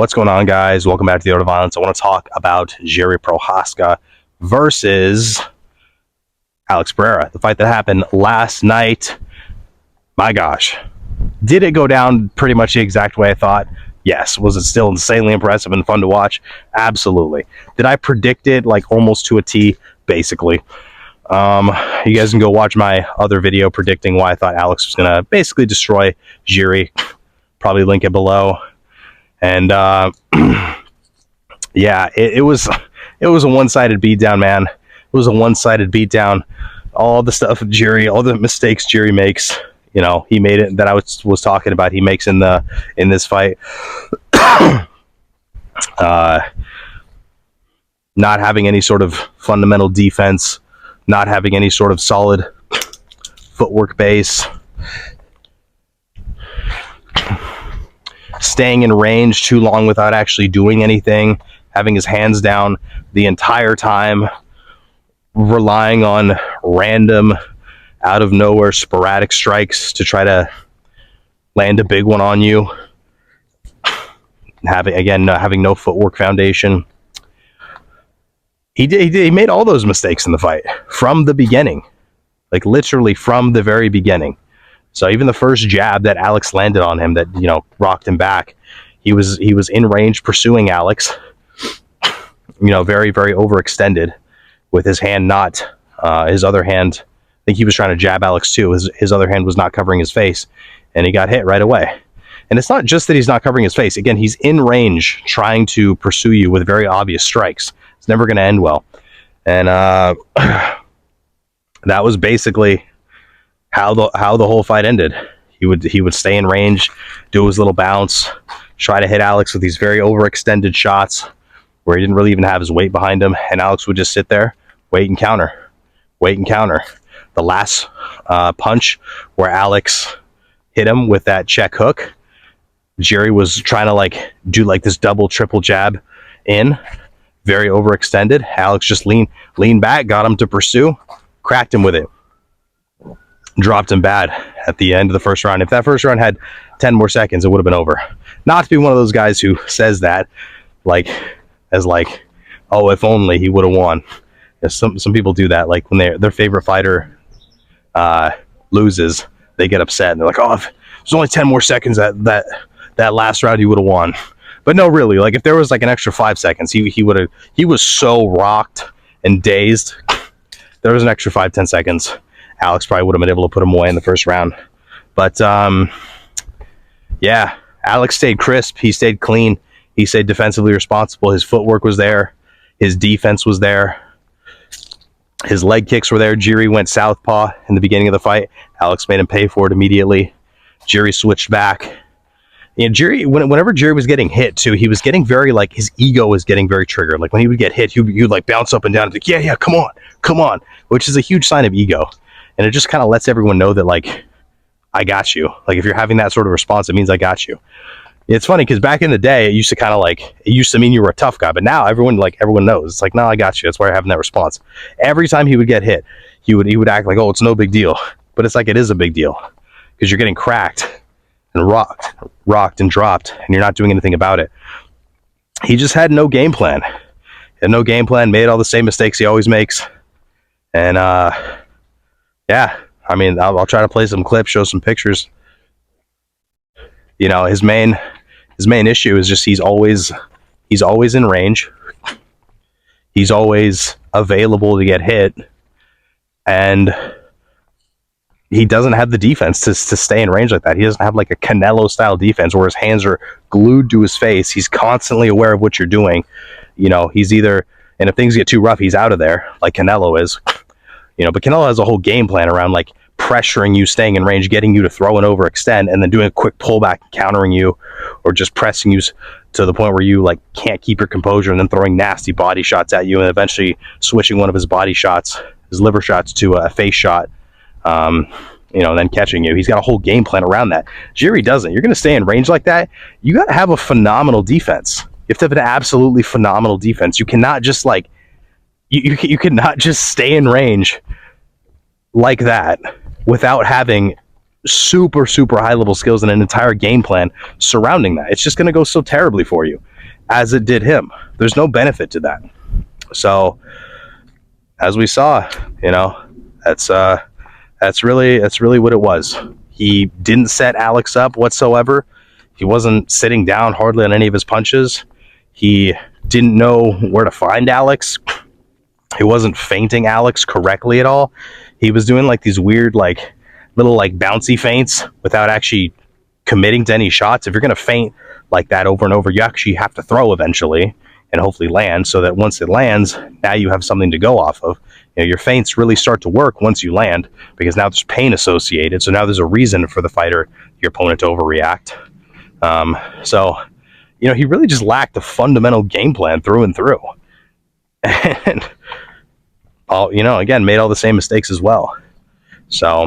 What's going on, guys? Welcome back to the Art of Violence. I want to talk about Jiri Prochazka versus Alex Pereira. The fight that happened last night. My gosh. Did it go down pretty much the exact way I thought? Yes. Was it still insanely impressive and fun to watch? Absolutely. Did I predict it like almost to a T? Basically. You guys can go watch my other video predicting why I thought Alex was going to basically destroy Jiri. Probably link it below. And yeah, it was a one-sided beatdown, man. It was a one-sided beatdown. All the stuff Jiri, all the mistakes Jiri makes, you know, he made it that I was talking about. He makes in this fight. Not having any sort of fundamental defense, not having any sort of solid footwork base. Staying in range too long without actually doing anything, having his hands down the entire time, relying on random, out of nowhere, sporadic strikes to try to land a big one on you. Having no footwork foundation. He made all those mistakes in the fight from the beginning, like literally from the very beginning. So even the first jab that Alex landed on him that, you know, rocked him back, he was in range pursuing Alex, you know, very, very overextended with his hand not, his other hand, I think he was trying to jab Alex too. His other hand was not covering his face and he got hit right away. And it's not just that he's not covering his face. Again, he's in range trying to pursue you with very obvious strikes. It's never going to end well. And that was basically how the whole fight ended. He would stay in range, do his little bounce, try to hit Alex with these very overextended shots where he didn't really even have his weight behind him, and Alex would just sit there, wait and counter. The last punch where Alex hit him with that check hook, Jiri was trying to like do like this double, triple jab in, very overextended. Alex just leaned back, got him to pursue, cracked him with it. Dropped him bad at the end of the first round. If that first round had 10 more seconds, it would have been over. Not to be one of those guys who says that as oh, if only he would have won. Some people do that, like when their favorite fighter loses, they get upset and they're like, oh, if there's only 10 more seconds that last round, he would have won. But no, really, like if there was like an extra 5 seconds, he was so rocked and dazed. There was an extra 5-10 seconds, Alex probably would have been able to put him away in the first round. But yeah, Alex stayed crisp. He stayed clean. He stayed defensively responsible. His footwork was there. His defense was there. His leg kicks were there. Jiri went southpaw in the beginning of the fight. Alex made him pay for it immediately. Jiri switched back. And Jiri, whenever Jiri was getting hit too, he was getting very, like, his ego was getting very triggered. Like when he would get hit, he would like bounce up and down and like, yeah, come on, which is a huge sign of ego. And it just kind of lets everyone know that, like, I got you. Like, if you're having that sort of response, it means I got you. It's funny because back in the day, it used to kind of like, it used to mean you were a tough guy. But now everyone knows. It's like, no, I got you. That's why you're having that response. Every time he would get hit, he would act like, oh, it's no big deal. But it's like, it is a big deal because you're getting cracked and rocked and dropped, and you're not doing anything about it. He just had no game plan. He had no game plan, made all the same mistakes he always makes. And, yeah, I mean, I'll try to play some clips, show some pictures. You know, his main issue is just he's always in range. He's always available to get hit, and he doesn't have the defense to stay in range like that. He doesn't have like a Canelo style defense where his hands are glued to his face. He's constantly aware of what you're doing. You know, he's either, and if things get too rough, he's out of there like Canelo is. You know, but Canelo has a whole game plan around like pressuring you, staying in range, getting you to throw and overextend, and then doing a quick pullback, countering you, or just pressing you to the point where you like can't keep your composure, and then throwing nasty body shots at you, and eventually switching one of his body shots, his liver shots, to a face shot. You know, and then catching you. He's got a whole game plan around that. Jiri doesn't. You're going to stay in range like that. You got to have a phenomenal defense. You have to have an absolutely phenomenal defense. You cannot just like you cannot just stay in range like that without having super high level skills and an entire game plan surrounding that. It's just going to go so terribly for you. as it did him. There's no benefit to that. So, as we saw, you know, that's really what it was. He didn't set Alex up whatsoever. He wasn't sitting down hardly on any of his punches. He didn't know where to find Alex. He wasn't feinting Alex correctly at all. He was doing like these weird, like little like bouncy feints without actually committing to any shots. If you're going to feint like that over and over, you actually have to throw eventually and hopefully land, so that once it lands, now you have something to go off of. You know, your feints really start to work once you land, because now there's pain associated. So now there's a reason for the fighter, your opponent, to overreact. So, you know, he really just lacked a fundamental game plan through and through. And, you know, again, made all the same mistakes as well. So,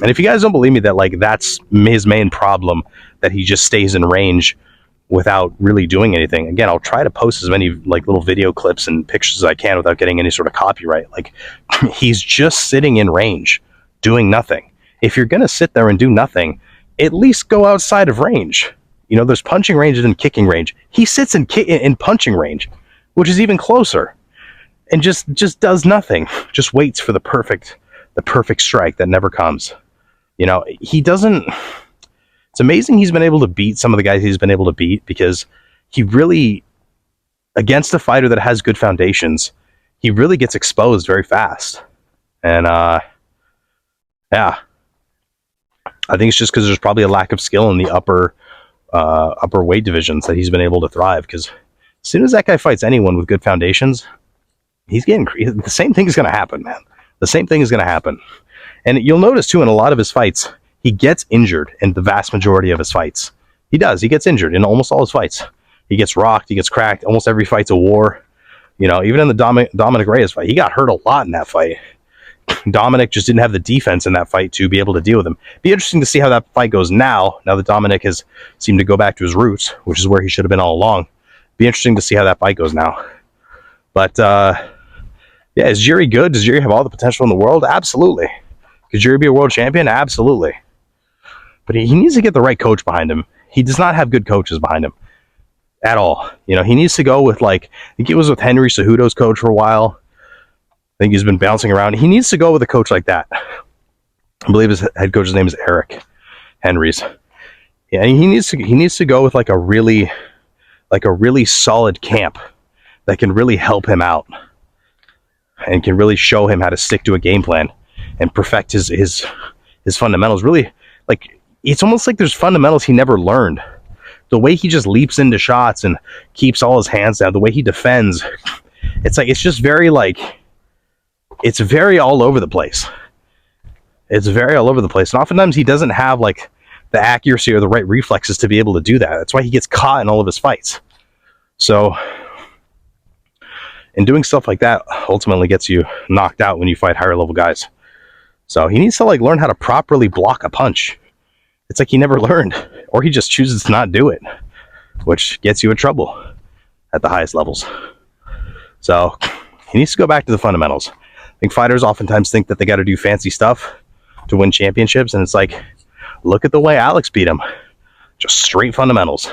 and if you guys don't believe me that, like, that's his main problem, that he just stays in range without really doing anything, again, I'll try to post as many, like, little video clips and pictures as I can without getting any sort of copyright. Like, he's just sitting in range, doing nothing. If you're going to sit there and do nothing, at least go outside of range. You know, there's punching range and kicking range. He sits in punching range, which is even closer, and just does nothing. Just waits for the perfect strike that never comes. You know, he doesn't. It's amazing he's been able to beat some of the guys he's been able to beat, because he really, against a fighter that has good foundations, he really gets exposed very fast. And yeah, I think it's just because there's probably a lack of skill in the upper weight divisions that he's been able to thrive. Because as soon as that guy fights anyone with good foundations, he's getting the same thing is going to happen, man. The same thing is going to happen. And you'll notice too, in a lot of his fights, he gets injured in the vast majority of his fights. He does. He gets injured in almost all his fights. He gets rocked. He gets cracked. Almost every fight's a war. You know, even in the Dominic Reyes fight, he got hurt a lot in that fight. Dominic just didn't have the defense in that fight to be able to deal with him. Be interesting to see how that fight goes now that Dominic has seemed to go back to his roots, which is where he should have been all along. Be interesting to see how that fight goes now. But, yeah, is Jiri good? Does Jiri have all the potential in the world? Absolutely. Could Jiri be a world champion? Absolutely. But he needs to get the right coach behind him. He does not have good coaches behind him at all. You know, he needs to go with, like, I think he was with Henry Cejudo's coach for a while. I think he's been bouncing around. He needs to go with a coach like that. I believe his head coach's name is Eric Henry's. Yeah, he needs to go with like a really solid camp that can really help him out and can really show him how to stick to a game plan and perfect his fundamentals. Really, like, it's almost like there's fundamentals he never learned. The way he just leaps into shots and keeps all his hands down, the way he defends, it's like, it's just very, like, it's very all over the place. It's very all over the place. And oftentimes he doesn't have, like, the accuracy or the right reflexes to be able to do that. That's why he gets caught in all of his fights. So, and doing stuff like that ultimately gets you knocked out when you fight higher level guys. So he needs to, like, learn how to properly block a punch. It's like he never learned, or he just chooses to not do it, which gets you in trouble at the highest levels. So he needs to go back to the fundamentals. I think fighters oftentimes think that they got to do fancy stuff to win championships, and it's like, look at the way Alex beat him. Just straight fundamentals.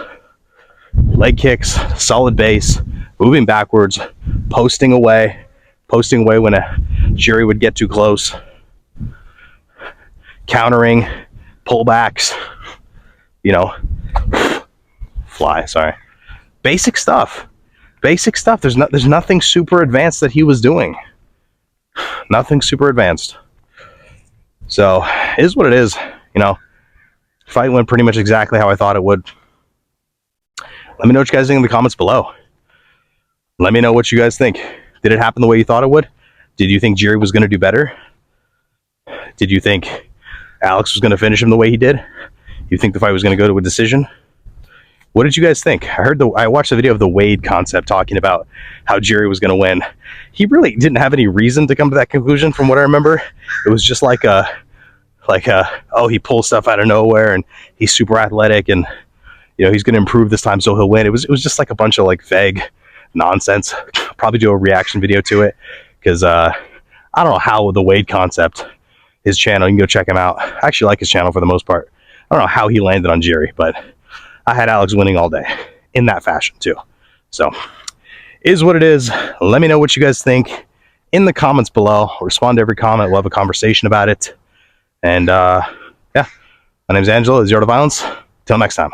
Leg kicks, solid base, moving backwards, posting away when a Jiri would get too close, countering, pullbacks, you know, basic stuff. There's nothing super advanced that he was doing. Nothing super advanced. So, it is what it is. You know, fight went pretty much exactly how I thought it would. Let me know what you guys think in the comments below. Let me know what you guys think. Did it happen the way you thought it would? Did you think Jiri was going to do better? Did you think Alex was going to finish him the way he did? You think the fight was going to go to a decision? What did you guys think? I watched the video of the Wade concept talking about how Jiri was going to win. He really didn't have any reason to come to that conclusion, from what I remember. It was just like oh, he pulls stuff out of nowhere and he's super athletic and, you know, he's going to improve this time so he'll win. It was just like a bunch of, like, vague nonsense. I'll probably do a reaction video to it, because I don't know how the Wade concept, his channel, you can go check him out. I actually like his channel for the most part. I don't know how he landed on Jiri, but I had Alex winning all day in that fashion too. So, is what it is. Let me know what you guys think in the comments below. I'll respond to every comment. We'll have a conversation about it. And yeah, my name's Angelo. Zero to Violence. Till next time.